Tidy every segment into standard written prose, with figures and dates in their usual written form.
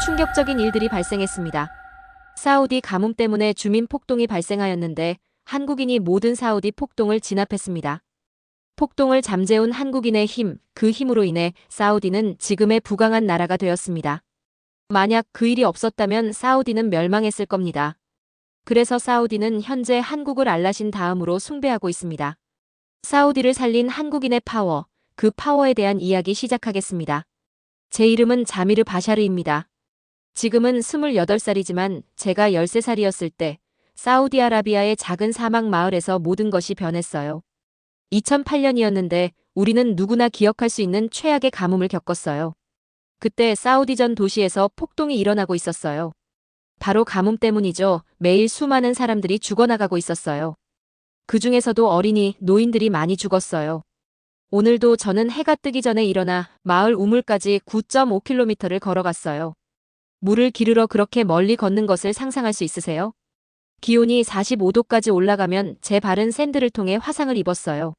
충격적인 일들이 발생했습니다. 사우디 가뭄 때문에 주민 폭동이 발생하였는데 한국인이 모든 사우디 폭동을 진압했습니다. 폭동을 잠재운 한국인의 힘, 그 힘으로 인해 사우디는 지금의 부강한 나라가 되었습니다. 만약 그 일이 없었다면 사우디는 멸망했을 겁니다. 그래서 사우디는 현재 한국을 알라신 다음으로 숭배하고 있습니다. 사우디를 살린 한국인의 파워, 그 파워에 대한 이야기 시작하겠습니다. 제 이름은 자미르 바샤르입니다. 지금은 28살이지만 제가 13살이었을 때 사우디아라비아의 작은 사막 마을에서 모든 것이 변했어요. 2008년이었는데 우리는 누구나 기억할 수 있는 최악의 가뭄을 겪었어요. 그때 사우디 전 도시에서 폭동이 일어나고 있었어요. 바로 가뭄 때문이죠. 매일 수많은 사람들이 죽어나가고 있었어요. 그 중에서도 어린이, 노인들이 많이 죽었어요. 오늘도 저는 해가 뜨기 전에 일어나 마을 우물까지 9.5km를 걸어갔어요. 물을 기르러 그렇게 멀리 걷는 것을 상상할 수 있으세요? 기온이 45도까지 올라가면 제 발은 샌들을 통해 화상을 입었어요.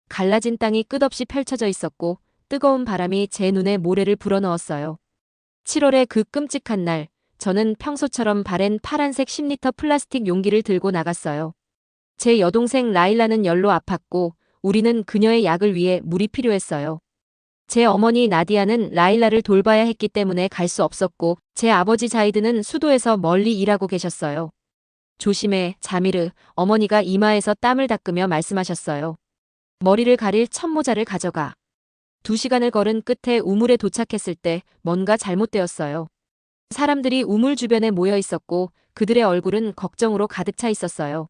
갈라진 땅이 끝없이 펼쳐져 있었고 뜨거운 바람이 제 눈에 모래를 불어넣었어요. 7월의 그 끔찍한 날, 저는 평소처럼 바랜 파란색 10리터 플라스틱 용기를 들고 나갔어요. 제 여동생 라일라는 열로 아팠고 우리는 그녀의 약을 위해 물이 필요했어요. 제 어머니 나디아는 라일라를 돌봐야 했기 때문에 갈 수 없었고 제 아버지 자이드는 수도에서 멀리 일하고 계셨어요. 조심해, 자미르, 어머니가 이마에서 땀을 닦으며 말씀하셨어요. 머리를 가릴 천모자를 가져가. 2시간을 걸은 끝에 우물에 도착했을 때 뭔가 잘못되었어요. 사람들이 우물 주변에 모여 있었고 그들의 얼굴은 걱정으로 가득 차 있었어요.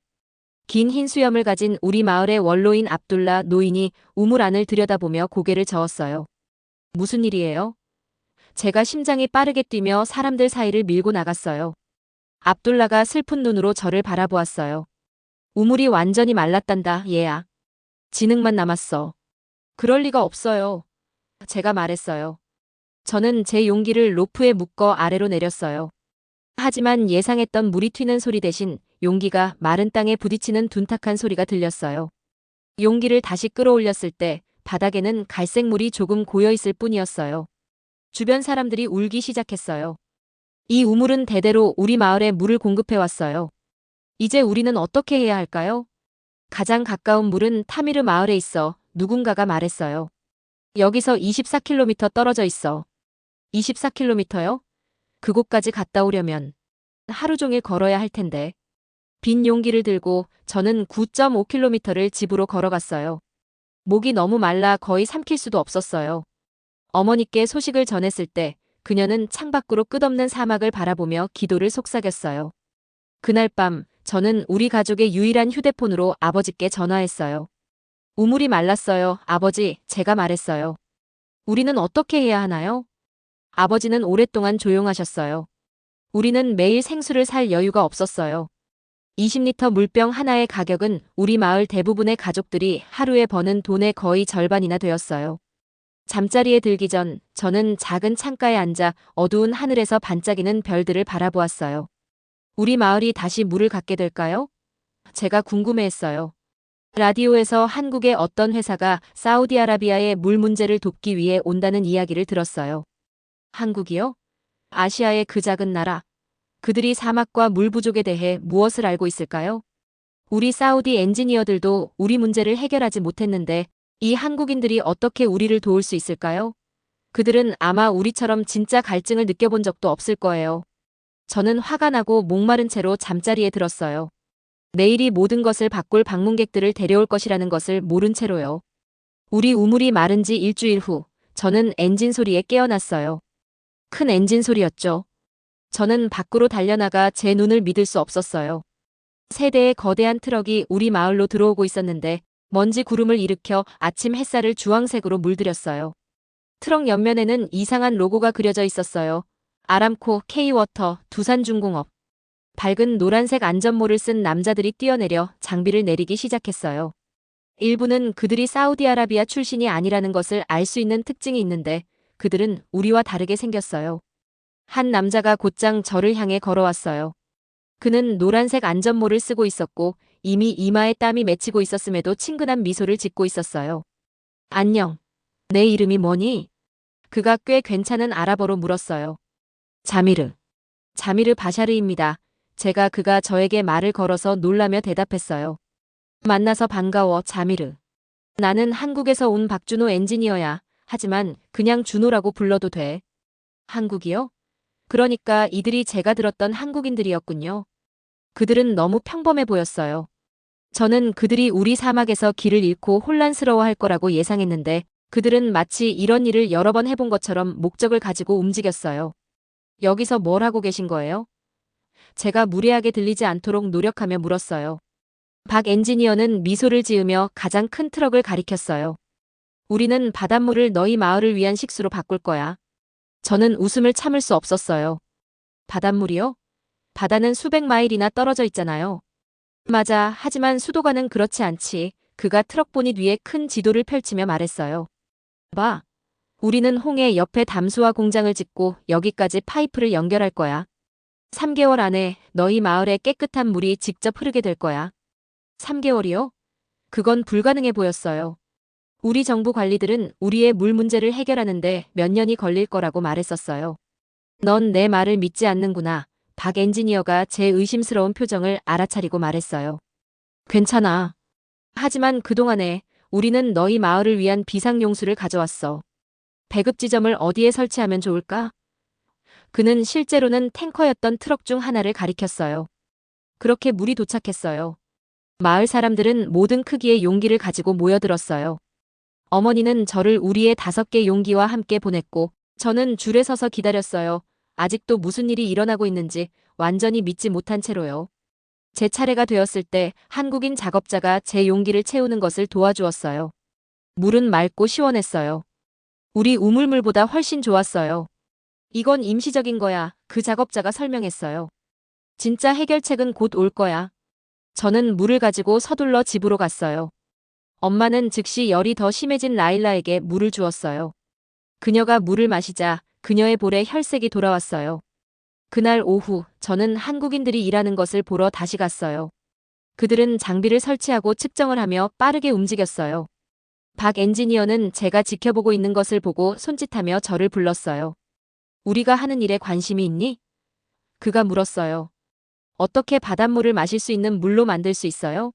긴 흰 수염을 가진 우리 마을의 원로인 압둘라 노인이 우물 안을 들여다보며 고개를 저었어요. 무슨 일이에요? 제가 심장이 빠르게 뛰며 사람들 사이를 밀고 나갔어요. 압둘라가 슬픈 눈으로 저를 바라보았어요. 우물이 완전히 말랐단다, 얘야. 진흙만 남았어. 그럴 리가 없어요. 제가 말했어요. 저는 제 용기를 로프에 묶어 아래로 내렸어요. 하지만 예상했던 물이 튀는 소리 대신 용기가 마른 땅에 부딪히는 둔탁한 소리가 들렸어요. 용기를 다시 끌어올렸을 때 바닥에는 갈색 물이 조금 고여있을 뿐이었어요. 주변 사람들이 울기 시작했어요. 이 우물은 대대로 우리 마을에 물을 공급해왔어요. 이제 우리는 어떻게 해야 할까요? 가장 가까운 물은 타미르 마을에 있어 누군가가 말했어요. 여기서 24km 떨어져 있어. 24km요? 그곳까지 갔다 오려면 하루 종일 걸어야 할 텐데. 빈 용기를 들고 저는 9.5km를 집으로 걸어갔어요. 목이 너무 말라 거의 삼킬 수도 없었어요. 어머니께 소식을 전했을 때 그녀는 창밖으로 끝없는 사막을 바라보며 기도를 속삭였어요. 그날 밤 저는 우리 가족의 유일한 휴대폰으로 아버지께 전화했어요. 우물이 말랐어요. 아버지, 제가 말했어요. 우리는 어떻게 해야 하나요? 아버지는 오랫동안 조용하셨어요. 우리는 매일 생수를 살 여유가 없었어요. 20리터 물병 하나의 가격은 우리 마을 대부분의 가족들이 하루에 버는 돈의 거의 절반이나 되었어요. 잠자리에 들기 전 저는 작은 창가에 앉아 어두운 하늘에서 반짝이는 별들을 바라보았어요. 우리 마을이 다시 물을 갖게 될까요? 제가 궁금해했어요. 라디오에서 한국의 어떤 회사가 사우디아라비아의 물 문제를 돕기 위해 온다는 이야기를 들었어요. 한국이요? 아시아의 그 작은 나라. 그들이 사막과 물 부족에 대해 무엇을 알고 있을까요? 우리 사우디 엔지니어들도 우리 문제를 해결하지 못했는데 이 한국인들이 어떻게 우리를 도울 수 있을까요? 그들은 아마 우리처럼 진짜 갈증을 느껴본 적도 없을 거예요. 저는 화가 나고 목마른 채로 잠자리에 들었어요. 내일이 모든 것을 바꿀 방문객들을 데려올 것이라는 것을 모른 채로요. 우리 우물이 마른 지 일주일 후 저는 엔진 소리에 깨어났어요. 큰 엔진 소리였죠. 저는 밖으로 달려나가 제 눈을 믿을 수 없었어요. 세 대의 거대한 트럭이 우리 마을로 들어오고 있었는데 먼지 구름을 일으켜 아침 햇살을 주황색으로 물들였어요. 트럭 옆면에는 이상한 로고가 그려져 있었어요. 아람코, K-워터, 두산중공업. 밝은 노란색 안전모를 쓴 남자들이 뛰어내려 장비를 내리기 시작했어요. 일부는 그들이 사우디아라비아 출신이 아니라는 것을 알 수 있는 특징이 있는데 그들은 우리와 다르게 생겼어요. 한 남자가 곧장 저를 향해 걸어왔어요. 그는 노란색 안전모를 쓰고 있었고 이미 이마에 땀이 맺히고 있었음에도 친근한 미소를 짓고 있었어요. 안녕. 내 이름이 뭐니? 그가 꽤 괜찮은 아랍어로 물었어요. 자미르. 자미르 바샤르입니다. 제가 그가 저에게 말을 걸어서 놀라며 대답했어요. 만나서 반가워, 자미르. 나는 한국에서 온 박준호 엔지니어야. 하지만 그냥 준호라고 불러도 돼. 한국이요? 그러니까 이들이 제가 들었던 한국인들이었군요. 그들은 너무 평범해 보였어요. 저는 그들이 우리 사막에서 길을 잃고 혼란스러워할 거라고 예상했는데 그들은 마치 이런 일을 여러 번 해본 것처럼 목적을 가지고 움직였어요. 여기서 뭘 하고 계신 거예요? 제가 무례하게 들리지 않도록 노력하며 물었어요. 박 엔지니어는 미소를 지으며 가장 큰 트럭을 가리켰어요. 우리는 바닷물을 너희 마을을 위한 식수로 바꿀 거야. 저는 웃음을 참을 수 없었어요. 바닷물이요? 바다는 수백 마일이나 떨어져 있잖아요. 맞아. 하지만 수도관은 그렇지 않지. 그가 트럭 보닛 위에 큰 지도를 펼치며 말했어요. 봐. 우리는 홍해 옆에 담수화 공장을 짓고 여기까지 파이프를 연결할 거야. 3개월 안에 너희 마을에 깨끗한 물이 직접 흐르게 될 거야. 3개월이요? 그건 불가능해 보였어요. 우리 정부 관리들은 우리의 물 문제를 해결하는데 몇 년이 걸릴 거라고 말했었어요. 넌 내 말을 믿지 않는구나. 박 엔지니어가 제 의심스러운 표정을 알아차리고 말했어요. 괜찮아. 하지만 그동안에 우리는 너희 마을을 위한 비상용수를 가져왔어. 배급 지점을 어디에 설치하면 좋을까? 그는 실제로는 탱커였던 트럭 중 하나를 가리켰어요. 그렇게 물이 도착했어요. 마을 사람들은 모든 크기의 용기를 가지고 모여들었어요. 어머니는 저를 우리의 5개 용기와 함께 보냈고 저는 줄에 서서 기다렸어요. 아직도 무슨 일이 일어나고 있는지 완전히 믿지 못한 채로요. 제 차례가 되었을 때 한국인 작업자가 제 용기를 채우는 것을 도와주었어요. 물은 맑고 시원했어요. 우리 우물물보다 훨씬 좋았어요. 이건 임시적인 거야. 그 작업자가 설명했어요. 진짜 해결책은 곧 올 거야. 저는 물을 가지고 서둘러 집으로 갔어요. 엄마는 즉시 열이 더 심해진 라일라에게 물을 주었어요. 그녀가 물을 마시자 그녀의 볼에 혈색이 돌아왔어요. 그날 오후 저는 한국인들이 일하는 것을 보러 다시 갔어요. 그들은 장비를 설치하고 측정을 하며 빠르게 움직였어요. 박 엔지니어는 제가 지켜보고 있는 것을 보고 손짓하며 저를 불렀어요. 우리가 하는 일에 관심이 있니? 그가 물었어요. 어떻게 바닷물을 마실 수 있는 물로 만들 수 있어요?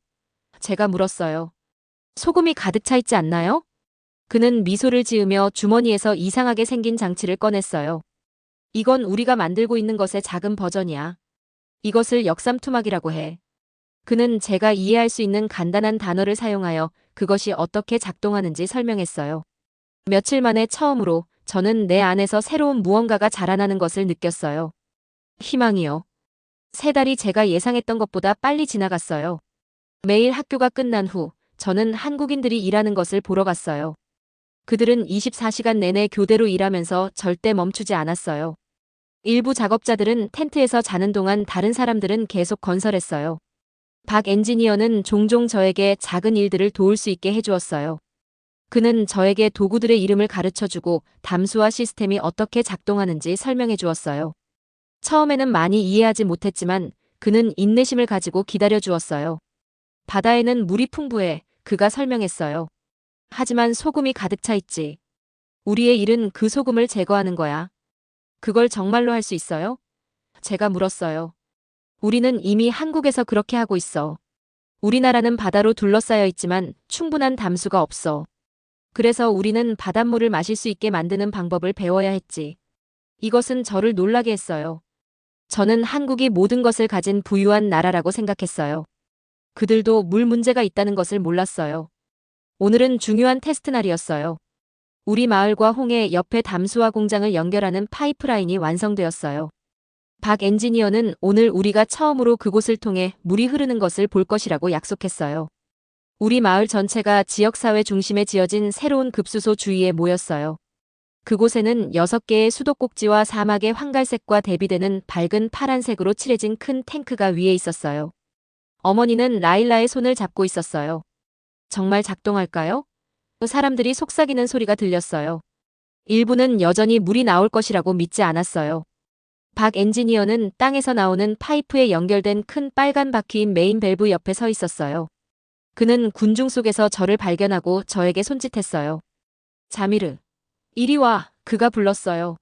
제가 물었어요. 소금이 가득 차 있지 않나요? 그는 미소를 지으며 주머니에서 이상하게 생긴 장치를 꺼냈어요. 이건 우리가 만들고 있는 것의 작은 버전이야. 이것을 역삼투막이라고 해. 그는 제가 이해할 수 있는 간단한 단어를 사용하여 그것이 어떻게 작동하는지 설명했어요. 며칠 만에 처음으로 저는 내 안에서 새로운 무언가가 자라나는 것을 느꼈어요. 희망이요. 3달이 제가 예상했던 것보다 빨리 지나갔어요. 매일 학교가 끝난 후 저는 한국인들이 일하는 것을 보러 갔어요. 그들은 24시간 내내 교대로 일하면서 절대 멈추지 않았어요. 일부 작업자들은 텐트에서 자는 동안 다른 사람들은 계속 건설했어요. 박 엔지니어는 종종 저에게 작은 일들을 도울 수 있게 해주었어요. 그는 저에게 도구들의 이름을 가르쳐주고 담수화 시스템이 어떻게 작동하는지 설명해 주었어요. 처음에는 많이 이해하지 못했지만 그는 인내심을 가지고 기다려 주었어요. 바다에는 물이 풍부해. 그가 설명했어요. 하지만 소금이 가득 차 있지. 우리의 일은 그 소금을 제거하는 거야. 그걸 정말로 할 수 있어요? 제가 물었어요. 우리는 이미 한국에서 그렇게 하고 있어. 우리나라는 바다로 둘러싸여 있지만 충분한 담수가 없어. 그래서 우리는 바닷물을 마실 수 있게 만드는 방법을 배워야 했지. 이것은 저를 놀라게 했어요. 저는 한국이 모든 것을 가진 부유한 나라라고 생각했어요. 그들도 물 문제가 있다는 것을 몰랐어요. 오늘은 중요한 테스트 날이었어요. 우리 마을과 홍해 옆에 담수화 공장을 연결하는 파이프라인이 완성되었어요. 박 엔지니어는 오늘 우리가 처음으로 그곳을 통해 물이 흐르는 것을 볼 것이라고 약속했어요. 우리 마을 전체가 지역사회 중심에 지어진 새로운 급수소 주위에 모였어요. 그곳에는 6개의 수도꼭지와 사막의 황갈색과 대비되는 밝은 파란색으로 칠해진 큰 탱크가 위에 있었어요. 어머니는 라일라의 손을 잡고 있었어요. 정말 작동할까요? 사람들이 속삭이는 소리가 들렸어요. 일부는 여전히 물이 나올 것이라고 믿지 않았어요. 박 엔지니어는 땅에서 나오는 파이프에 연결된 큰 빨간 바퀴인 메인 밸브 옆에 서 있었어요. 그는 군중 속에서 저를 발견하고 저에게 손짓했어요. 자미르. 이리 와. 그가 불렀어요.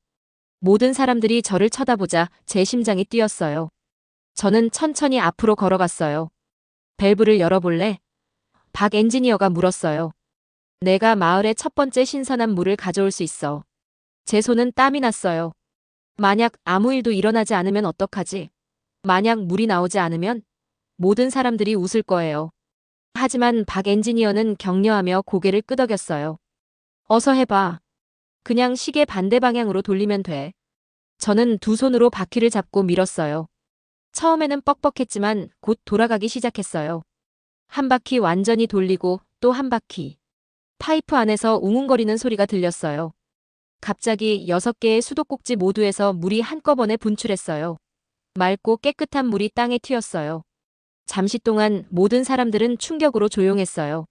모든 사람들이 저를 쳐다보자 제 심장이 뛰었어요. 저는 천천히 앞으로 걸어갔어요. 밸브를 열어볼래? 박 엔지니어가 물었어요. 내가 마을의 첫 번째 신선한 물을 가져올 수 있어. 제 손은 땀이 났어요. 만약 아무 일도 일어나지 않으면 어떡하지? 만약 물이 나오지 않으면 모든 사람들이 웃을 거예요. 하지만 박 엔지니어는 격려하며 고개를 끄덕였어요. 어서 해봐. 그냥 시계 반대 방향으로 돌리면 돼. 저는 두 손으로 바퀴를 잡고 밀었어요. 처음에는 뻑뻑했지만 곧 돌아가기 시작했어요. 한 바퀴 완전히 돌리고 또 한 바퀴. 파이프 안에서 웅웅거리는 소리가 들렸어요. 갑자기 6개의 수도꼭지 모두에서 물이 한꺼번에 분출했어요. 맑고 깨끗한 물이 땅에 튀었어요. 잠시 동안 모든 사람들은 충격으로 조용했어요.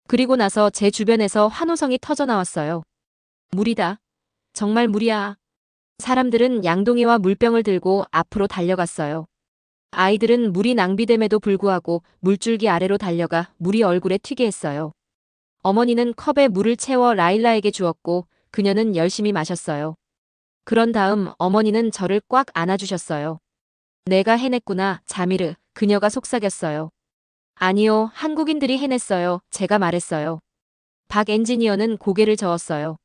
그리고 나서 제 주변에서 환호성이 터져나왔어요. 물이다. 정말 물이야. 사람들은 양동이와 물병을 들고 앞으로 달려갔어요. 아이들은 물이 낭비됨에도 불구하고 물줄기 아래로 달려가 물이 얼굴에 튀게 했어요. 어머니는 컵에 물을 채워 라일라에게 주었고 그녀는 열심히 마셨어요. 그런 다음 어머니는 저를 꽉 안아주셨어요. 내가 해냈구나, 자미르. 그녀가 속삭였어요. 아니요, 한국인들이 해냈어요. 제가 말했어요. 박 엔지니어는 고개를 저었어요.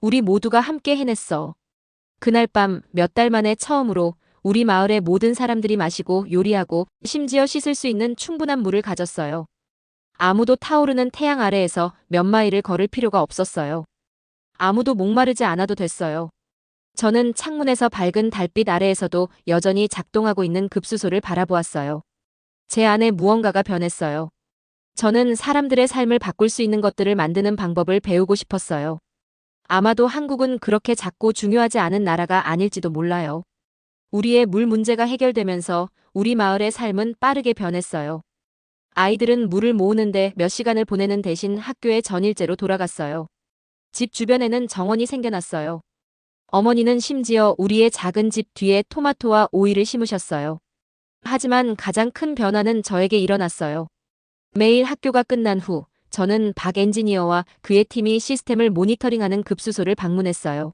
우리 모두가 함께 해냈어. 그날 밤 몇 달 만에 처음으로 우리 마을의 모든 사람들이 마시고 요리하고 심지어 씻을 수 있는 충분한 물을 가졌어요. 아무도 타오르는 태양 아래에서 몇 마일을 걸을 필요가 없었어요. 아무도 목마르지 않아도 됐어요. 저는 창문에서 밝은 달빛 아래에서도 여전히 작동하고 있는 급수소를 바라보았어요. 제 안에 무언가가 변했어요. 저는 사람들의 삶을 바꿀 수 있는 것들을 만드는 방법을 배우고 싶었어요. 아마도 한국은 그렇게 작고 중요하지 않은 나라가 아닐지도 몰라요. 우리의 물 문제가 해결되면서 우리 마을의 삶은 빠르게 변했어요. 아이들은 물을 모으는데 몇 시간을 보내는 대신 학교에 전일제로 돌아갔어요. 집 주변에는 정원이 생겨났어요. 어머니는 심지어 우리의 작은 집 뒤에 토마토와 오이를 심으셨어요. 하지만 가장 큰 변화는 저에게 일어났어요. 매일 학교가 끝난 후 저는 박 엔지니어와 그의 팀이 시스템을 모니터링하는 급수소를 방문했어요.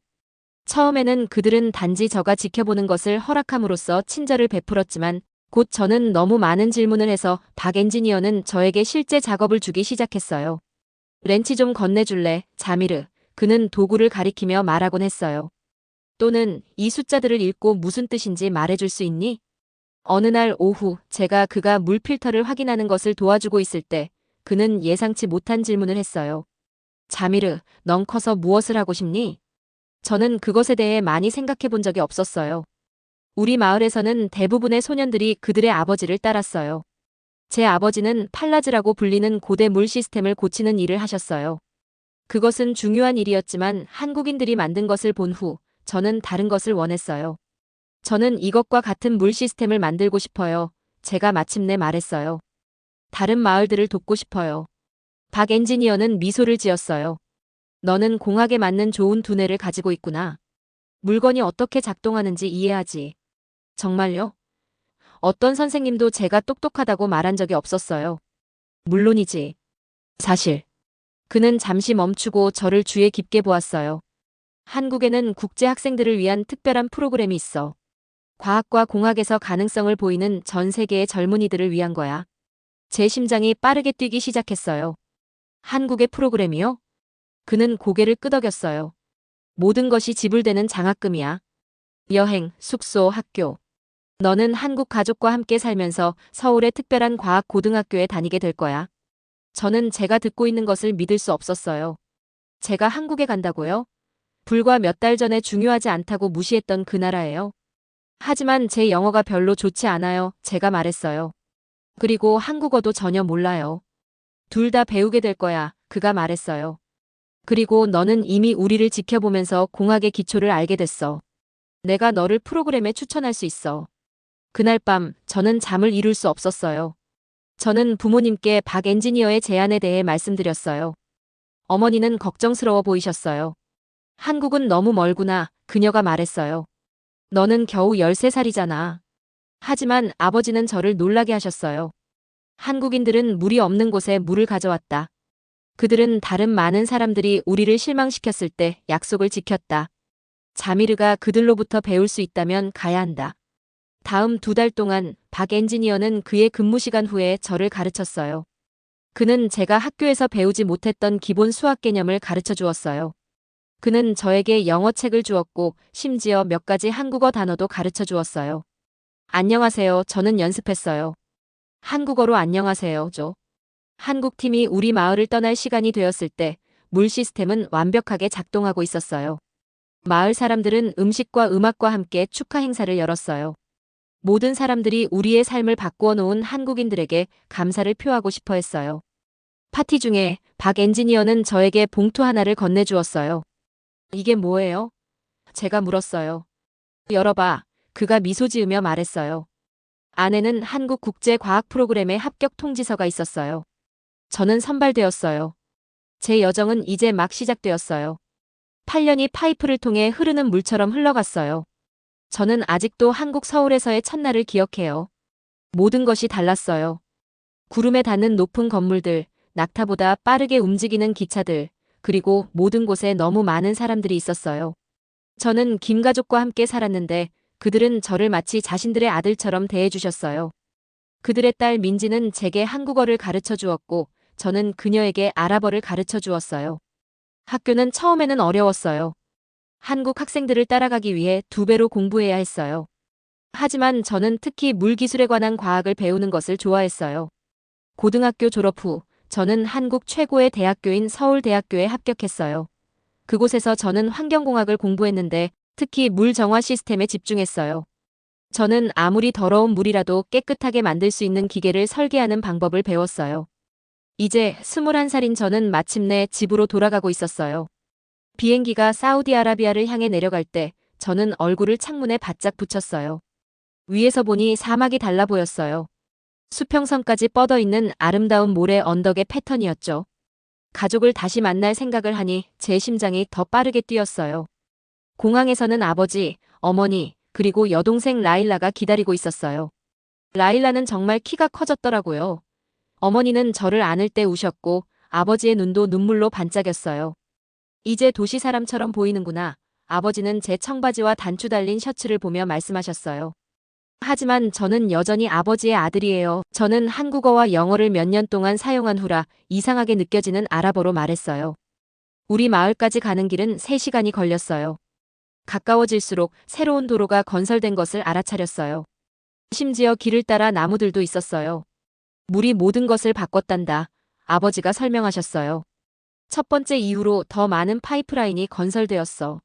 처음에는 그들은 단지 저가 지켜보는 것을 허락함으로써 친절을 베풀었지만 곧 저는 너무 많은 질문을 해서 박 엔지니어는 저에게 실제 작업을 주기 시작했어요. 렌치 좀 건네줄래, 자미르. 그는 도구를 가리키며 말하곤 했어요. 또는 이 숫자들을 읽고 무슨 뜻인지 말해줄 수 있니? 어느 날 오후 제가 그가 물 필터를 확인하는 것을 도와주고 있을 때 그는 예상치 못한 질문을 했어요. 자미르, 넌 커서 무엇을 하고 싶니? 저는 그것에 대해 많이 생각해 본 적이 없었어요. 우리 마을에서는 대부분의 소년들이 그들의 아버지를 따랐어요. 제 아버지는 팔라즈라고 불리는 고대 물 시스템을 고치는 일을 하셨어요. 그것은 중요한 일이었지만 한국인들이 만든 것을 본 후 저는 다른 것을 원했어요. 저는 이것과 같은 물 시스템을 만들고 싶어요. 제가 마침내 말했어요. 다른 마을들을 돕고 싶어요. 박 엔지니어는 미소를 지었어요. 너는 공학에 맞는 좋은 두뇌를 가지고 있구나. 물건이 어떻게 작동하는지 이해하지. 정말요? 어떤 선생님도 제가 똑똑하다고 말한 적이 없었어요. 물론이지. 사실. 그는 잠시 멈추고 저를 주의 깊게 보았어요. 한국에는 국제 학생들을 위한 특별한 프로그램이 있어. 과학과 공학에서 가능성을 보이는 전 세계의 젊은이들을 위한 거야. 제 심장이 빠르게 뛰기 시작했어요. 한국의 프로그램이요? 그는 고개를 끄덕였어요. 모든 것이 지불되는 장학금이야. 여행, 숙소, 학교. 너는 한국 가족과 함께 살면서 서울의 특별한 과학 고등학교에 다니게 될 거야. 저는 제가 듣고 있는 것을 믿을 수 없었어요. 제가 한국에 간다고요? 불과 몇 달 전에 중요하지 않다고 무시했던 그 나라예요. 하지만 제 영어가 별로 좋지 않아요. 제가 말했어요. 그리고 한국어도 전혀 몰라요. 둘 다 배우게 될 거야. 그가 말했어요. 그리고 너는 이미 우리를 지켜보면서 공학의 기초를 알게 됐어. 내가 너를 프로그램에 추천할 수 있어. 그날 밤 저는 잠을 이룰 수 없었어요. 저는 부모님께 박 엔지니어의 제안에 대해 말씀드렸어요. 어머니는 걱정스러워 보이셨어요. 한국은 너무 멀구나, 그녀가 말했어요. 너는 겨우 13살이잖아. 하지만 아버지는 저를 놀라게 하셨어요. 한국인들은 물이 없는 곳에 물을 가져왔다. 그들은 다른 많은 사람들이 우리를 실망시켰을 때 약속을 지켰다. 자미르가 그들로부터 배울 수 있다면 가야 한다. 다음 2달 동안 박 엔지니어는 그의 근무 시간 후에 저를 가르쳤어요. 그는 제가 학교에서 배우지 못했던 기본 수학 개념을 가르쳐 주었어요. 그는 저에게 영어 책을 주었고 심지어 몇 가지 한국어 단어도 가르쳐 주었어요. 안녕하세요. 저는 연습했어요. 한국어로 안녕하세요. 죠. 한국팀이 우리 마을을 떠날 시간이 되었을 때 물 시스템은 완벽하게 작동하고 있었어요. 마을 사람들은 음식과 음악과 함께 축하 행사를 열었어요. 모든 사람들이 우리의 삶을 바꾸어 놓은 한국인들에게 감사를 표하고 싶어 했어요. 파티 중에 박 엔지니어는 저에게 봉투 하나를 건네주었어요. 이게 뭐예요? 제가 물었어요. 열어봐. 그가 미소 지으며 말했어요. 안에는 한국 국제과학 프로그램의 합격 통지서가 있었어요. 저는 선발되었어요. 제 여정은 이제 막 시작되었어요. 8년이 파이프를 통해 흐르는 물처럼 흘러갔어요. 저는 아직도 한국 서울에서의 첫날을 기억해요. 모든 것이 달랐어요. 구름에 닿는 높은 건물들, 낙타보다 빠르게 움직이는 기차들, 그리고 모든 곳에 너무 많은 사람들이 있었어요. 저는 김가족과 함께 살았는데 그들은 저를 마치 자신들의 아들처럼 대해주셨어요. 그들의 딸 민지는 제게 한국어를 가르쳐 주었고 저는 그녀에게 아랍어를 가르쳐 주었어요. 학교는 처음에는 어려웠어요. 한국 학생들을 따라가기 위해 2배로 공부해야 했어요. 하지만 저는 특히 물기술에 관한 과학을 배우는 것을 좋아했어요. 고등학교 졸업 후 저는 한국 최고의 대학교인 서울대학교에 합격했어요. 그곳에서 저는 환경공학을 공부했는데 특히 물 정화 시스템에 집중했어요. 저는 아무리 더러운 물이라도 깨끗하게 만들 수 있는 기계를 설계하는 방법을 배웠어요. 이제 21살인 저는 마침내 집으로 돌아가고 있었어요. 비행기가 사우디아라비아를 향해 내려갈 때 저는 얼굴을 창문에 바짝 붙였어요. 위에서 보니 사막이 달라 보였어요. 수평선까지 뻗어 있는 아름다운 모래 언덕의 패턴이었죠. 가족을 다시 만날 생각을 하니 제 심장이 더 빠르게 뛰었어요. 공항에서는 아버지, 어머니, 그리고 여동생 라일라가 기다리고 있었어요. 라일라는 정말 키가 커졌더라고요. 어머니는 저를 안을 때 우셨고 아버지의 눈도 눈물로 반짝였어요. 이제 도시 사람처럼 보이는구나. 아버지는 제 청바지와 단추 달린 셔츠를 보며 말씀하셨어요. 하지만 저는 여전히 아버지의 아들이에요. 저는 한국어와 영어를 몇 년 동안 사용한 후라 이상하게 느껴지는 아랍어로 말했어요. 우리 마을까지 가는 길은 3시간이 걸렸어요. 가까워질수록 새로운 도로가 건설된 것을 알아차렸어요. 심지어 길을 따라 나무들도 있었어요. 물이 모든 것을 바꿨단다. 아버지가 설명하셨어요. 첫 번째 이후로 더 많은 파이프라인이 건설되었어.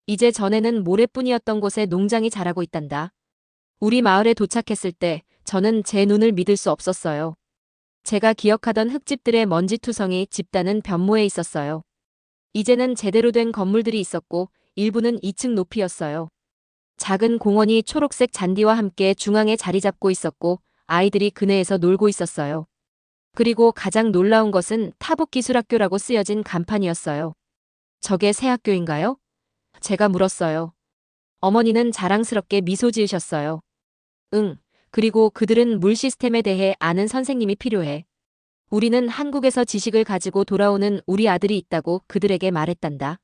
이제 전에는 모래뿐이었던 곳에 농장이 자라고 있단다. 우리 마을에 도착했을 때 저는 제 눈을 믿을 수 없었어요. 제가 기억하던 흙집들의 먼지투성이 집단은 변모해 있었어요. 이제는 제대로 된 건물들이 있었고 일부는 2층 높이였어요. 작은 공원이 초록색 잔디와 함께 중앙에 자리 잡고 있었고 아이들이 그네에서 놀고 있었어요. 그리고 가장 놀라운 것은 타북기술학교라고 쓰여진 간판이었어요. 저게 새 학교인가요? 제가 물었어요. 어머니는 자랑스럽게 미소 지으셨어요. 응, 그리고 그들은 물 시스템에 대해 아는 선생님이 필요해. 우리는 한국에서 지식을 가지고 돌아오는 우리 아들이 있다고 그들에게 말했단다.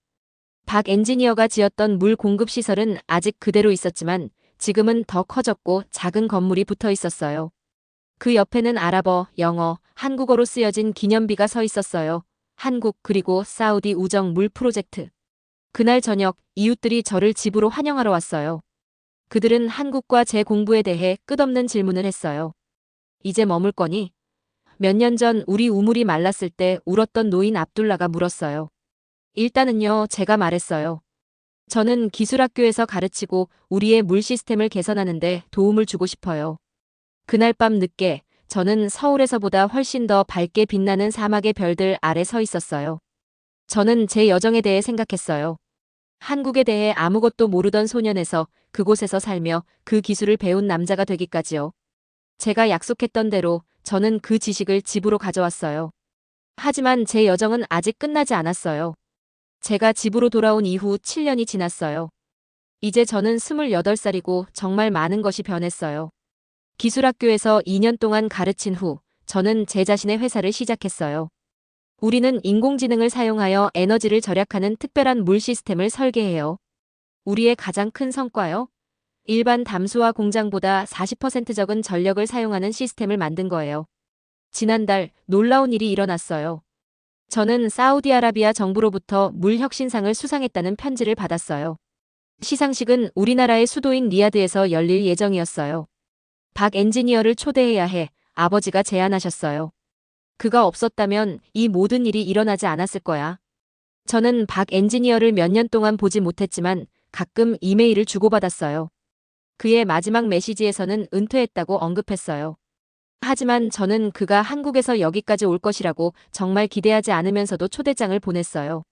박 엔지니어가 지었던 물 공급 시설은 아직 그대로 있었지만 지금은 더 커졌고 작은 건물이 붙어 있었어요. 그 옆에는 아랍어, 영어, 한국어로 쓰여진 기념비가 서 있었어요. 한국 그리고 사우디 우정 물 프로젝트. 그날 저녁 이웃들이 저를 집으로 환영하러 왔어요. 그들은 한국과 제 공부에 대해 끝없는 질문을 했어요. 이제 머물 거니? 몇 년 전 우리 우물이 말랐을 때 울었던 노인 압둘라가 물었어요. 일단은요, 제가 말했어요. 저는 기술학교에서 가르치고 우리의 물 시스템을 개선하는데 도움을 주고 싶어요. 그날 밤 늦게 저는 서울에서보다 훨씬 더 밝게 빛나는 사막의 별들 아래 서 있었어요. 저는 제 여정에 대해 생각했어요. 한국에 대해 아무것도 모르던 소년에서 그곳에서 살며 그 기술을 배운 남자가 되기까지요. 제가 약속했던 대로 저는 그 지식을 집으로 가져왔어요. 하지만 제 여정은 아직 끝나지 않았어요. 제가 집으로 돌아온 이후 7년이 지났어요. 이제 저는 28살이고 정말 많은 것이 변했어요. 기술학교에서 2년 동안 가르친 후 저는 제 자신의 회사를 시작했어요. 우리는 인공지능을 사용하여 에너지를 절약하는 특별한 물 시스템을 설계해요. 우리의 가장 큰 성과요? 일반 담수화 공장보다 40% 적은 전력을 사용하는 시스템을 만든 거예요. 지난달 놀라운 일이 일어났어요. 저는 사우디아라비아 정부로부터 물 혁신상을 수상했다는 편지를 받았어요. 시상식은 우리나라의 수도인 리야드에서 열릴 예정이었어요. 박 엔지니어를 초대해야 해 아버지가 제안하셨어요. 그가 없었다면 이 모든 일이 일어나지 않았을 거야. 저는 박 엔지니어를 몇 년 동안 보지 못했지만 가끔 이메일을 주고받았어요. 그의 마지막 메시지에서는 은퇴했다고 언급했어요. 하지만 저는 그가 한국에서 여기까지 올 것이라고 정말 기대하지 않으면서도 초대장을 보냈어요.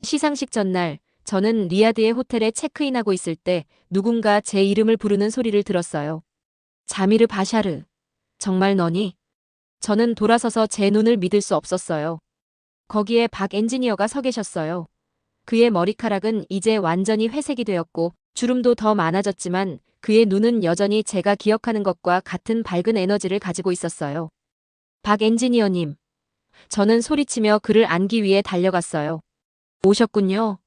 시상식 전날 저는 리야드의 호텔에 체크인하고 있을 때 누군가 제 이름을 부르는 소리를 들었어요. 자미르 바샤르. 정말 너니? 저는 돌아서서 제 눈을 믿을 수 없었어요. 거기에 박 엔지니어가 서 계셨어요. 그의 머리카락은 이제 완전히 회색이 되었고 주름도 더 많아졌지만 그의 눈은 여전히 제가 기억하는 것과 같은 밝은 에너지를 가지고 있었어요. 박 엔지니어님. 저는 소리치며 그를 안기 위해 달려갔어요. 오셨군요.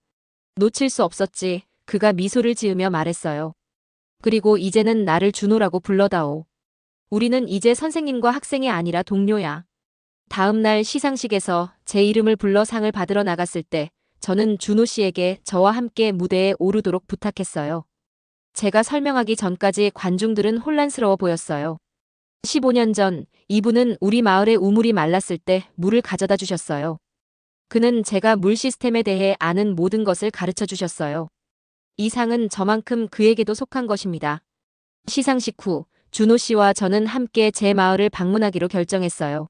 놓칠 수 없었지. 그가 미소를 지으며 말했어요. 그리고 이제는 나를 준호라고 불러다오. 우리는 이제 선생님과 학생이 아니라 동료야. 다음 날 시상식에서 제 이름을 불러 상을 받으러 나갔을 때 저는 준호 씨에게 저와 함께 무대에 오르도록 부탁했어요. 제가 설명하기 전까지 관중들은 혼란스러워 보였어요. 15년 전 이분은 우리 마을의 우물이 말랐을 때 물을 가져다 주셨어요. 그는 제가 물 시스템에 대해 아는 모든 것을 가르쳐 주셨어요. 이 상은 저만큼 그에게도 속한 것입니다. 시상식 후 준호 씨와 저는 함께 제 마을을 방문하기로 결정했어요.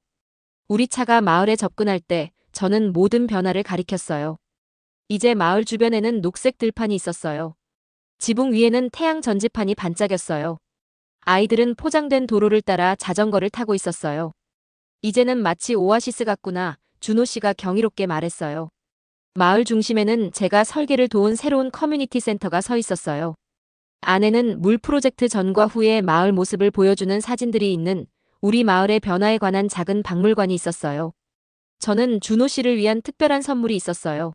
우리 차가 마을에 접근할 때 저는 모든 변화를 가리켰어요. 이제 마을 주변에는 녹색 들판이 있었어요. 지붕 위에는 태양 전지판이 반짝였어요. 아이들은 포장된 도로를 따라 자전거를 타고 있었어요. 이제는 마치 오아시스 같구나, 준호 씨가 경이롭게 말했어요. 마을 중심에는 제가 설계를 도운 새로운 커뮤니티 센터가 서 있었어요. 안에는 물 프로젝트 전과 후의 마을 모습을 보여주는 사진들이 있는 우리 마을의 변화에 관한 작은 박물관이 있었어요. 저는 준호 씨를 위한 특별한 선물이 있었어요.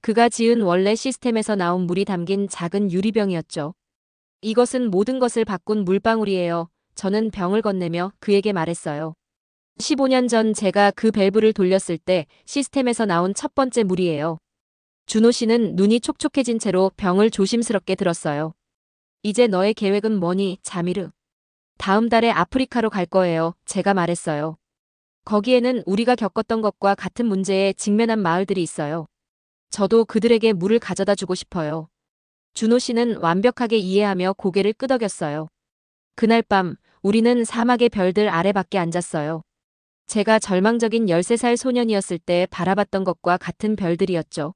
그가 지은 원래 시스템에서 나온 물이 담긴 작은 유리병이었죠. 이것은 모든 것을 바꾼 물방울이에요. 저는 병을 건네며 그에게 말했어요. 15년 전 제가 그 밸브를 돌렸을 때 시스템에서 나온 첫 번째 물이에요. 준호 씨는 눈이 촉촉해진 채로 병을 조심스럽게 들었어요. 이제 너의 계획은 뭐니, 자미르? 다음 달에 아프리카로 갈 거예요. 제가 말했어요. 거기에는 우리가 겪었던 것과 같은 문제에 직면한 마을들이 있어요. 저도 그들에게 물을 가져다 주고 싶어요. 준호 씨는 완벽하게 이해하며 고개를 끄덕였어요. 그날 밤 우리는 사막의 별들 아래 밖에 앉았어요. 제가 절망적인 13살 소년이었을 때 바라봤던 것과 같은 별들이었죠.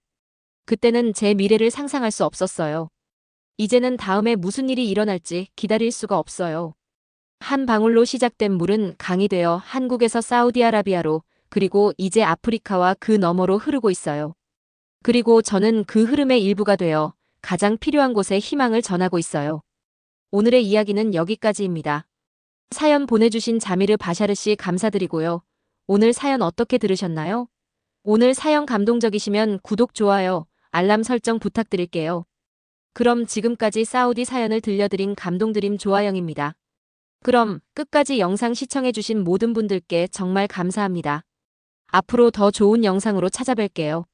그때는 제 미래를 상상할 수 없었어요. 이제는 다음에 무슨 일이 일어날지 기다릴 수가 없어요. 한 방울로 시작된 물은 강이 되어 한국에서 사우디아라비아로 그리고 이제 아프리카와 그 너머로 흐르고 있어요. 그리고 저는 그 흐름의 일부가 되어 가장 필요한 곳에 희망을 전하고 있어요. 오늘의 이야기는 여기까지입니다. 사연 보내주신 자미르 바샤르 씨 감사드리고요. 오늘 사연 어떻게 들으셨나요? 오늘 사연 감동적이시면 구독, 좋아요, 알람 설정 부탁드릴게요. 그럼 지금까지 사우디 사연을 들려드린 감동드림 조아영입니다. 그럼 끝까지 영상 시청해주신 모든 분들께 정말 감사합니다. 앞으로 더 좋은 영상으로 찾아뵐게요.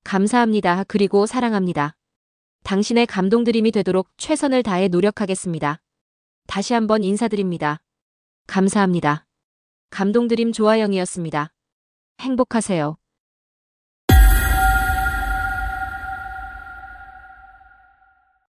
감사합니다. 그리고 사랑합니다. 당신의 감동드림이 되도록 최선을 다해 노력하겠습니다. 다시 한번 인사드립니다. 감사합니다. 감동드림 조아영이었습니다. 행복하세요.